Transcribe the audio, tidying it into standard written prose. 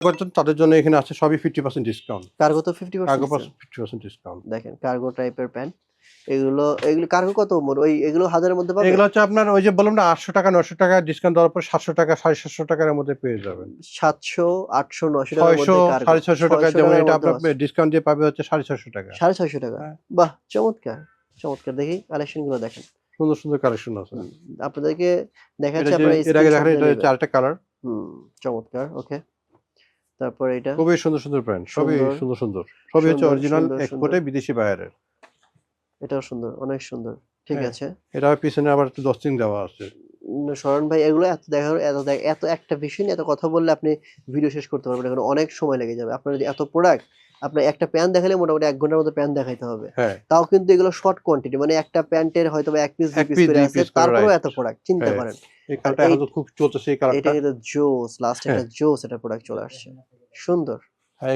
করছেন তাদের জন্য এখানে আছে সবই 50% ডিসকাউন্ট। কার্গো তো 50% কার্গো দিচ্ছে। 50% ডিসকাউন্ট। দেখেন কার্গো টাইপের প্যান্ট। এগুলো কার্গো কত ওই এগুলো 1000 এর মধ্যে পাবে? এগুলো হচ্ছে আপনার ওই যে বললাম না 800 টাকা 900 টাকা ডিসকাউন্ট দেওয়ার পর 700 টাকা 750 টাকার মধ্যে পেয়ে যাবেন। 700, 800, 900 টাকার 600 মধ্যে কার্গো। 650 টাকা 600 যেমন টাকার এটা মধ্যেও আপনার আছে। ডিসকাউন্ট দিয়ে পাবে হচ্ছে 650 টাকা। 650 টাকা। হ্যাঁ। বাহ! চমৎকার, চমৎকার। দেখি কালেকশন গুলো দেখেন। সুন্দর, সুন্দর কালেকশন আছে। আপনাদেরকে এটা দেখাচ্ছি যে আপনারা এর আগে স্ক্রিনশট দেখেন দিয়ে এটা হচ্ছে নেবেন। আরেকটা কালার। চমৎকার। ওকে। তারপর এটা খুবই সুন্দর, সুন্দর প্যান্ট। সবই সুন্দর, সুন্দর, সুন্দর। সবই হচ্ছে সুন্দর, অরিজিনাল সুন্দর, সুন্দর। এক্সপোর্টে বিদেশি বাইরের। এটাও সুন্দর, অনেক সুন্দর। ঠিক হ্যাঁ। আছে। এটা পিছনে আবার একটু ডস্টিং দেওয়া আছে। শরণ ভাই এগুলো এত দেখার এত একটা বিষয় নিয়ে এত কথা বললে আপনি ভিডিও শেষ করতে পারবেন না। কারণ অনেক সময় লেগে যাবে। আপনার যদি এত প্রোডাক্ট আপনার একটা প্যান্ট দেখালে মোটামুটি ১ ঘন্টার মতো প্যান্ট দেখাইতে হবে। হ্যাঁ। তাও কিন্তু এগুলো শর্ট কোয়ান্টিটি মানে একটা প্যান্টের হয়তোবা ১ পিস ২ 1 পিস পিস করে 2 আছে। পিস করে তারপরেও রাইট। এত প্রোডাক্ট চিন্তা হ্যাঁ। করেন। এই আর কালারটা এখন খুব চলতেছে এই এটা কালারটা। কিন্তু জোস লাস্ট হ্যাঁ। একটা জোস একটা প্রোডাক্ট চলে আসছে। সুন্দর। হ্যাঁ।